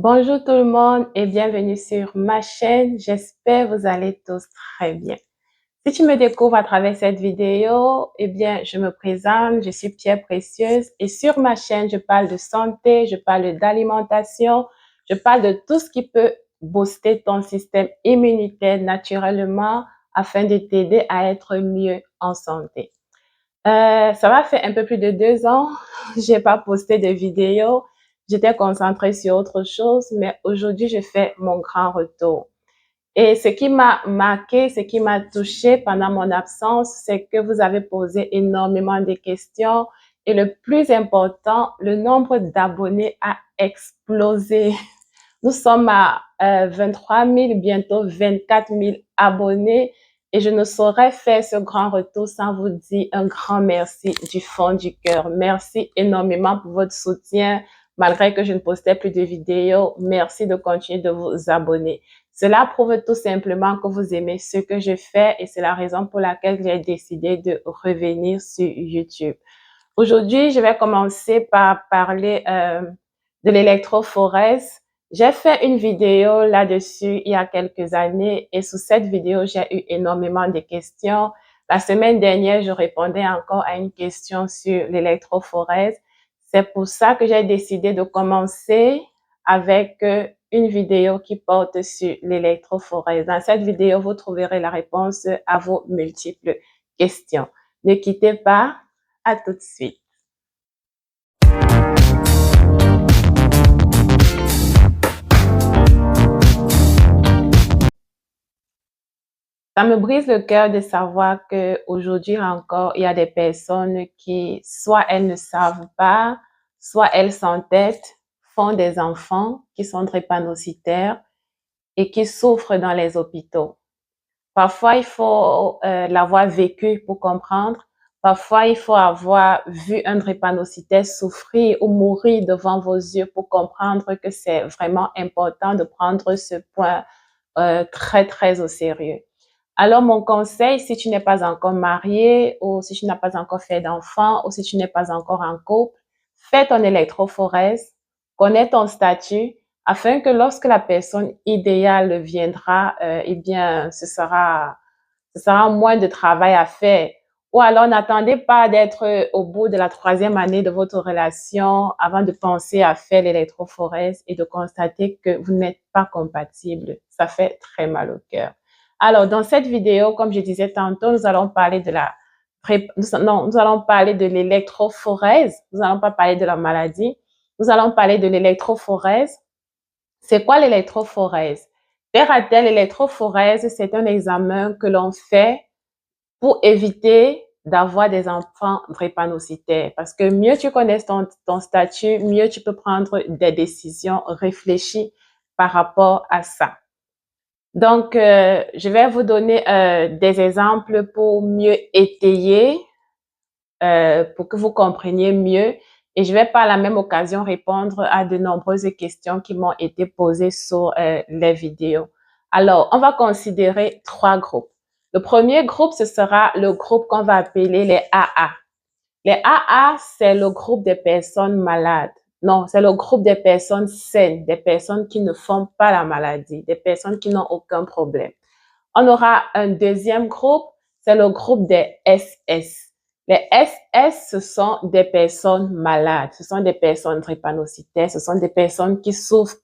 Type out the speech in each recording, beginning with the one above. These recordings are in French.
Bonjour tout le monde et bienvenue sur ma chaîne. J'espère que vous allez tous très bien. Si tu me découvres à travers cette vidéo, eh bien, je me présente, je suis Pierre Précieuse et sur ma chaîne, je parle de santé, je parle d'alimentation, je parle de tout ce qui peut booster ton système immunitaire naturellement afin de t'aider à être mieux en santé. Ça va faire un peu plus de 2 ans. J'ai pas posté de vidéo. J'étais concentrée sur autre chose, mais aujourd'hui, je fais mon grand retour. Et ce qui m'a marqué, ce qui m'a touché pendant mon absence, c'est que vous avez posé énormément de questions. Et le plus important, le nombre d'abonnés a explosé. Nous sommes à 23 000, bientôt 24 000 abonnés et je ne saurais faire ce grand retour sans vous dire un grand merci du fond du cœur. Merci énormément pour votre soutien. Malgré que je ne postais plus de vidéos, merci de continuer de vous abonner. Cela prouve tout simplement que vous aimez ce que je fais et c'est la raison pour laquelle j'ai décidé de revenir sur YouTube. Aujourd'hui, je vais commencer par parler de l'électrophorèse. J'ai fait une vidéo là-dessus il y a quelques années et sous cette vidéo, j'ai eu énormément de questions. La semaine dernière, je répondais encore à une question sur l'électrophorèse. C'est pour ça que j'ai décidé de commencer avec une vidéo qui porte sur l'électrophorèse. Dans cette vidéo, vous trouverez la réponse à vos multiples questions. Ne quittez pas. À tout de suite. Ça me brise le cœur de savoir qu'aujourd'hui encore, il y a des personnes qui, soit elles ne savent pas, soit elles s'entêtent, font des enfants qui sont drépanocytaires et qui souffrent dans les hôpitaux. Parfois, il faut l'avoir vécu pour comprendre. Parfois, il faut avoir vu un drépanocytaire souffrir ou mourir devant vos yeux pour comprendre que c'est vraiment important de prendre ce point très, très au sérieux. Alors, mon conseil, si tu n'es pas encore marié ou si tu n'as pas encore fait d'enfant ou si tu n'es pas encore en couple, fais ton électrophorèse, connais ton statut afin que lorsque la personne idéale viendra, eh bien, ce sera moins de travail à faire. Ou alors, n'attendez pas d'être au bout de la 3e année de votre relation avant de penser à faire l'électrophorèse et de constater que vous n'êtes pas compatible. Ça fait très mal au cœur. Alors, dans cette vidéo, comme je disais tantôt, nous allons parler de nous allons parler de l'électrophorèse. Nous n'allons pas parler de la maladie. Nous allons parler de l'électrophorèse. C'est quoi l'électrophorèse? Terre-à-terre, l'électrophorèse, c'est un examen que l'on fait pour éviter d'avoir des enfants drépanocytaires. Parce que mieux tu connais ton statut, mieux tu peux prendre des décisions réfléchies par rapport à ça. Donc, je vais vous donner des exemples pour mieux étayer, pour que vous compreniez mieux. Et je vais par la même occasion répondre à de nombreuses questions qui m'ont été posées sur les vidéos. Alors, on va considérer 3 groupes. Le premier groupe, ce sera le groupe qu'on va appeler les AA. Les AA, c'est le groupe des personnes malades. Non, c'est le groupe des personnes saines, des personnes qui ne font pas la maladie, des personnes qui n'ont aucun problème. On aura un deuxième groupe, c'est le groupe des SS. Les SS, ce sont des personnes malades, ce sont des personnes drépanocytaires, ce sont des personnes qui souffrent,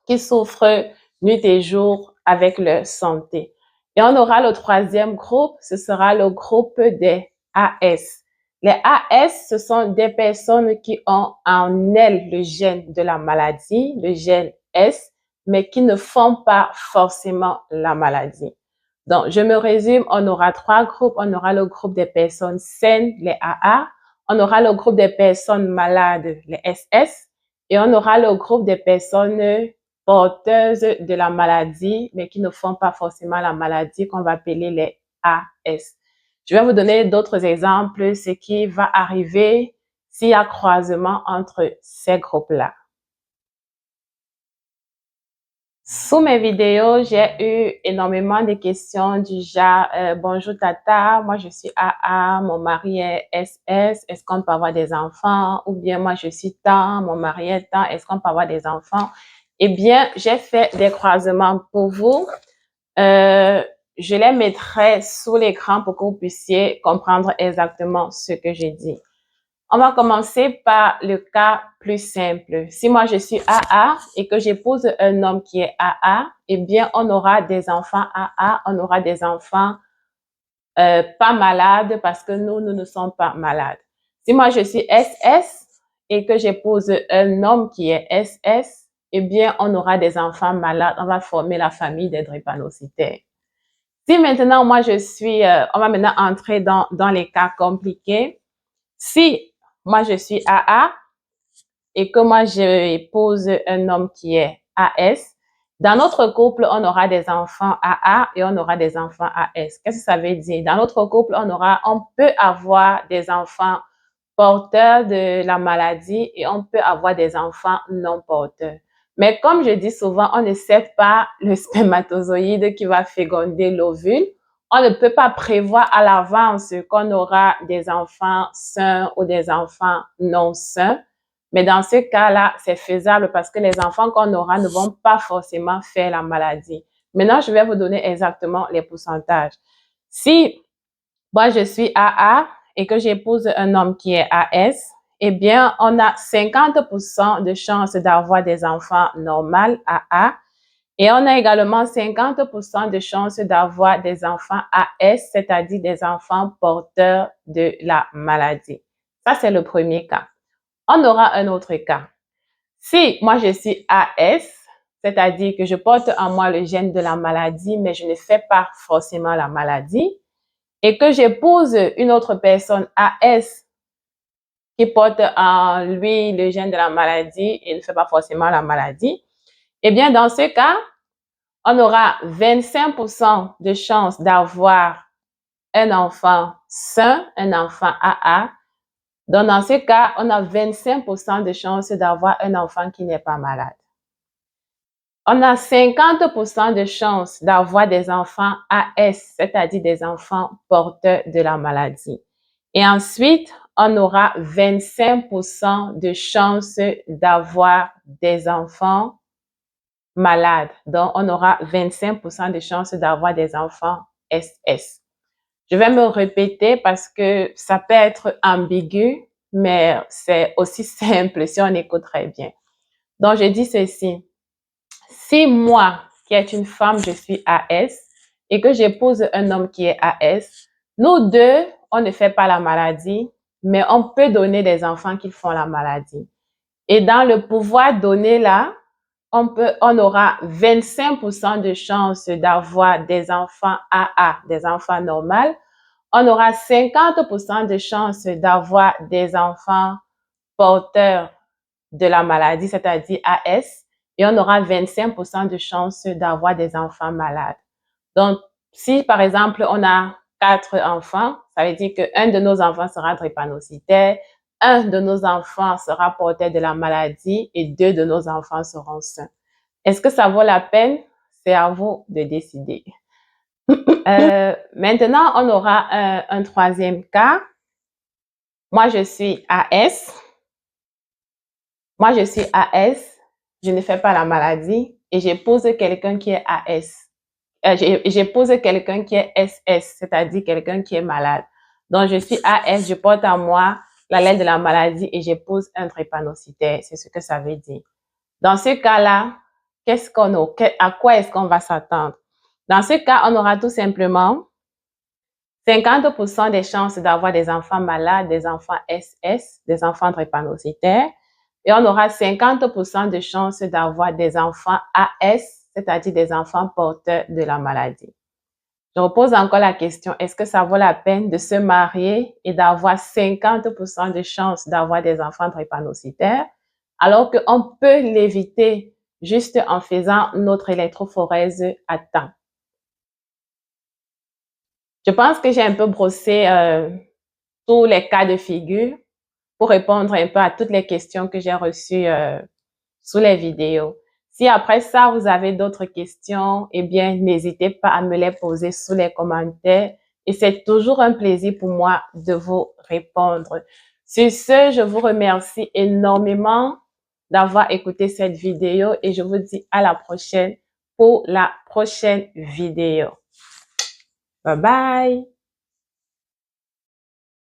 qui souffrent nuit et jour avec leur santé. Et on aura le troisième groupe, ce sera le groupe des AS. Les AS, ce sont des personnes qui ont en elles le gène de la maladie, le gène S, mais qui ne font pas forcément la maladie. Donc, je me résume, on aura 3 groupes. On aura le groupe des personnes saines, les AA. On aura le groupe des personnes malades, les SS. Et on aura le groupe des personnes porteuses de la maladie, mais qui ne font pas forcément la maladie, qu'on va appeler les AS. Je vais vous donner d'autres exemples, ce qui va arriver s'il y a croisement entre ces groupes-là. Sous mes vidéos, j'ai eu énormément de questions du genre bonjour Tata, moi je suis AA, mon mari est SS, est-ce qu'on peut avoir des enfants? Ou bien moi je suis tant, mon mari est tant, est-ce qu'on peut avoir des enfants? Eh bien, j'ai fait des croisements pour vous. Je les mettrai sous l'écran pour que vous puissiez comprendre exactement ce que j'ai dit. On va commencer par le cas plus simple. Si moi je suis AA et que j'épouse un homme qui est AA, eh bien on aura des enfants AA, on aura des enfants pas malades parce que nous ne sommes pas malades. Si moi je suis SS et que j'épouse un homme qui est SS, eh bien on aura des enfants malades, on va former la famille des drépanocytaires. Si maintenant moi je suis, on va maintenant entrer dans les cas compliqués. Si moi je suis AA et que moi j'épouse un homme qui est AS, dans notre couple, on aura des enfants AA et on aura des enfants AS. Qu'est-ce que ça veut dire? Dans notre couple, on peut avoir des enfants porteurs de la maladie et on peut avoir des enfants non porteurs. Mais comme je dis souvent, on ne sait pas le spermatozoïde qui va féconder l'ovule. On ne peut pas prévoir à l'avance qu'on aura des enfants sains ou des enfants non sains. Mais dans ce cas-là, c'est faisable parce que les enfants qu'on aura ne vont pas forcément faire la maladie. Maintenant, je vais vous donner exactement les pourcentages. Si moi, je suis AA et que j'épouse un homme qui est AS, eh bien, on a 50% de chances d'avoir des enfants normaux AA et on a également 50% de chances d'avoir des enfants AS, c'est-à-dire des enfants porteurs de la maladie. Ça, c'est le premier cas. On aura un autre cas. Si moi, je suis AS, c'est-à-dire que je porte en moi le gène de la maladie, mais je ne fais pas forcément la maladie, et que j'épouse une autre personne AS qui porte en lui le gène de la maladie et ne fait pas forcément la maladie, eh bien, dans ce cas, on aura 25% de chances d'avoir un enfant sain, un enfant AA. Donc, dans ce cas, on a 25% de chances d'avoir un enfant qui n'est pas malade. On a 50% de chances d'avoir des enfants AS, c'est-à-dire des enfants porteurs de la maladie. Et ensuite, on aura 25% de chances d'avoir des enfants malades. Donc, on aura 25% de chances d'avoir des enfants SS. Je vais me répéter parce que ça peut être ambigu, mais c'est aussi simple si on écoute très bien. Donc, je dis ceci. Si moi, qui est une femme, je suis AS et que j'épouse un homme qui est AS, nous deux, on ne fait pas la maladie, mais on peut donner des enfants qui font la maladie. Et dans le pouvoir donné là, on aura 25% de chances d'avoir des enfants AA, des enfants normaux. On aura 50% de chances d'avoir des enfants porteurs de la maladie, c'est-à-dire AS, et on aura 25% de chances d'avoir des enfants malades. Donc, si par exemple, on a 4 enfants, ça veut dire qu'un de nos enfants sera drépanocytaire, un de nos enfants sera porteur de la maladie et 2 de nos enfants seront sains. Est-ce que ça vaut la peine? C'est à vous de décider. Maintenant, on aura un troisième cas. Moi, je suis AS. Moi, je suis AS, je ne fais pas la maladie et j'épouse quelqu'un qui est AS. J'épouse quelqu'un qui est SS, c'est-à-dire quelqu'un qui est malade. Donc, je suis AS, je porte en moi l'allèle de la maladie et j'épouse un drépanocytaire. C'est ce que ça veut dire. Dans ce cas-là, à quoi est-ce qu'on va s'attendre? Dans ce cas, on aura tout simplement 50% des chances d'avoir des enfants malades, des enfants SS, des enfants drépanocytaires. Et on aura 50% de chances d'avoir des enfants AS, c'est-à-dire des enfants porteurs de la maladie. Je repose encore la question, est-ce que ça vaut la peine de se marier et d'avoir 50% de chances d'avoir des enfants drépanocytaires, alors qu'on peut l'éviter juste en faisant notre électrophorèse à temps? Je pense que j'ai un peu brossé tous les cas de figure pour répondre un peu à toutes les questions que j'ai reçues sous les vidéos. Si après ça, vous avez d'autres questions, eh bien, n'hésitez pas à me les poser sous les commentaires. Et c'est toujours un plaisir pour moi de vous répondre. Sur ce, je vous remercie énormément d'avoir écouté cette vidéo et je vous dis à la prochaine pour la prochaine vidéo. Bye bye!